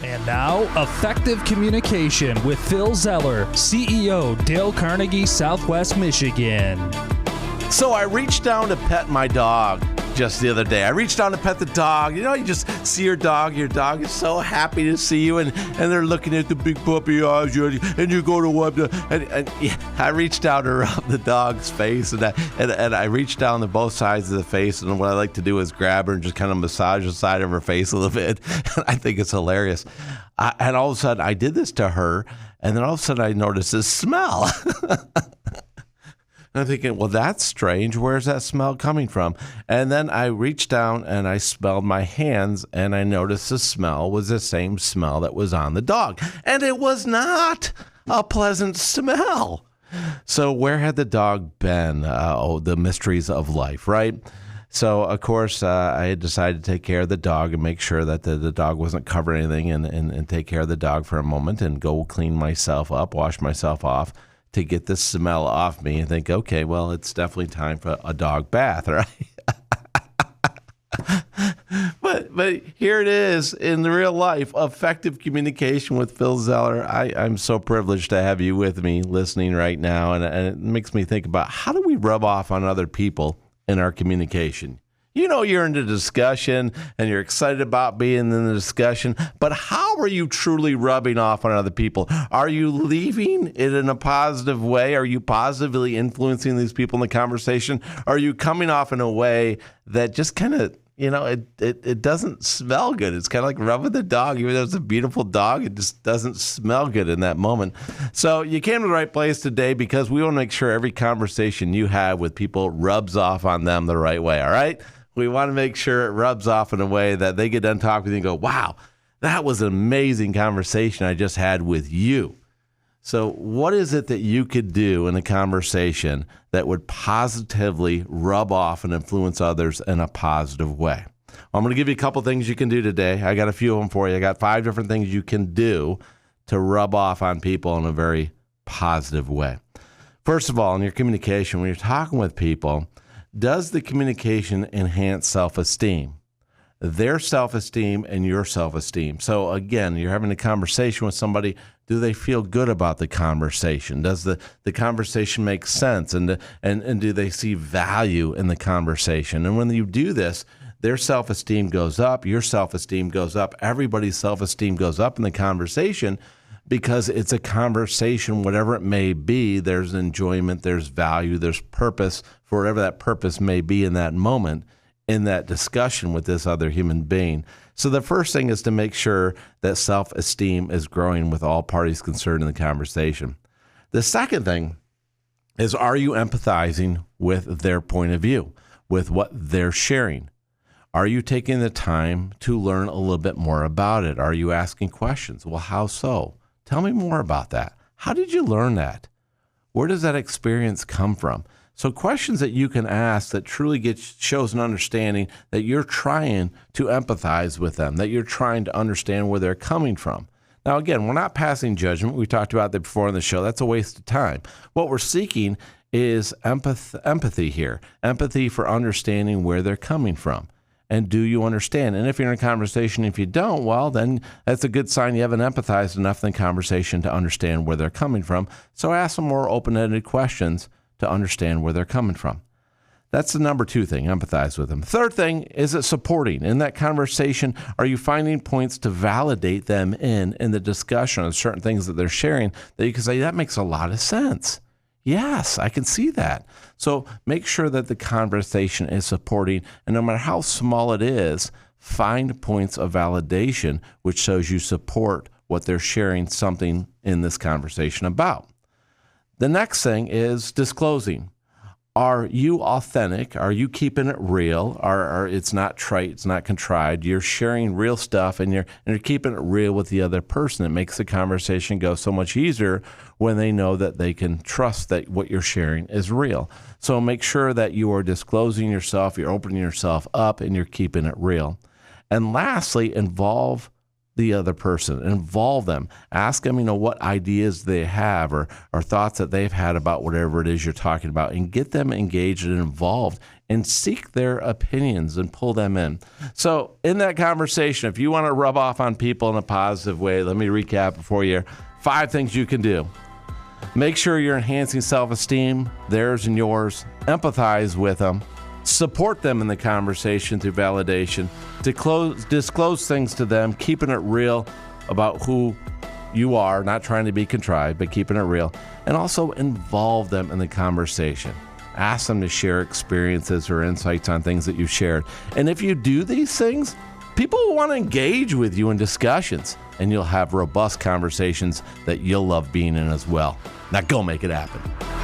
And now, Effective Communication with Phil Zeller, CEO, Dale Carnegie, Southwest Michigan. So I reached down to pet my dog just the other day. I reached down to pet the dog. You know, you just see your dog is so happy to see you, and they're looking at the big puppy eyes, and you go to wipe and I reached down to rub the dog's face, and I reached down to both sides of the face, and what I like to do is grab her and just kind of massage the side of her face a little bit. I think it's hilarious. And all of a sudden, I did this to her, and then all of a sudden I noticed this smell. And I'm thinking, well, that's strange. Where's that smell coming from? And then I reached down and I smelled my hands, and I noticed the smell was the same smell that was on the dog. And it was not a pleasant smell. So where had the dog been? The mysteries of life, right? So, of course, I had decided to take care of the dog and make sure that the dog wasn't covering anything, and take care of the dog for a moment and go clean myself up, wash myself off, to get this smell off me and think, okay, well, it's definitely time for a dog bath, right? But here it is in the real life, Effective Communication with Phil Zeller. I'm so privileged to have you with me listening right now, and it makes me think about how do we rub off on other people in our communication. You know, you're in the discussion and you're excited about being in the discussion, but how are you truly rubbing off on other people? Are you leaving it in a positive way? Are you positively influencing these people in the conversation? Are you coming off in a way that just kind of, you know, it doesn't smell good? It's kind of like rubbing the dog. Even though it's a beautiful dog, it just doesn't smell good in that moment. So you came to the right place today, because we want to make sure every conversation you have with people rubs off on them the right way, all right? We want to make sure it rubs off in a way that they get done talking with you and go, wow, that was an amazing conversation I just had with you. So what is it that you could do in a conversation that would positively rub off and influence others in a positive way? I'm going to give you a couple things you can do today. I got a few of them for you. I got 5 different things you can do to rub off on people in a very positive way. First of all, in your communication, when you're talking with people, does the communication enhance self-esteem? Their self-esteem and your self-esteem. So again, you're having a conversation with somebody. Do they feel good about the conversation? Does the conversation make sense? And do they see value in the conversation? And when you do this, their self-esteem goes up, your self-esteem goes up, everybody's self-esteem goes up in the conversation, because it's a conversation, whatever it may be. There's enjoyment, there's value, there's purpose for whatever that purpose may be in that moment, in that discussion with this other human being. So the first thing is to make sure that self-esteem is growing with all parties concerned in the conversation. The second thing is, are you empathizing with their point of view, with what they're sharing? Are you taking the time to learn a little bit more about it? Are you asking questions? Well, how so? Tell me more about that. How did you learn that? Where does that experience come from? So questions that you can ask that truly shows an understanding that you're trying to empathize with them, that you're trying to understand where they're coming from. Now, again, we're not passing judgment. We talked about that before on the show. That's a waste of time. What we're seeking is empathy here, empathy for understanding where they're coming from. And do you understand? And if you're in a conversation, if you don't, well, then that's a good sign you haven't empathized enough in the conversation to understand where they're coming from. So ask some more open-ended questions to understand where they're coming from. That's the number 2 thing, empathize with them. Third thing, is it supporting? In that conversation, are you finding points to validate them in the discussion of certain things that they're sharing that you can say, that makes a lot of sense? Yes, I can see that. So make sure that the conversation is supporting, and no matter how small it is, find points of validation which shows you support what they're sharing something in this conversation about. The next thing is disclosing. Are you authentic? Are you keeping it real? It's not trite, it's not contrived. You're sharing real stuff, and you're keeping it real with the other person. It makes the conversation go so much easier when they know that they can trust that what you're sharing is real. So make sure that you are disclosing yourself, you're opening yourself up, and you're keeping it real. And lastly, involve the other person, involve them, ask them, what ideas they have or thoughts that they've had about whatever it is you're talking about, and get them engaged and involved and seek their opinions and pull them in. So in that conversation, if you want to rub off on people in a positive way, let me recap for you 5 things you can do. Make sure you're enhancing self-esteem, theirs and yours. Empathize with them. Support them in the conversation through validation. Disclose things to them, keeping it real about who you are, not trying to be contrived, but keeping it real. And also involve them in the conversation. Ask them to share experiences or insights on things that you've shared. And if you do these things, people will want to engage with you in discussions, and you'll have robust conversations that you'll love being in as well. Now go make it happen.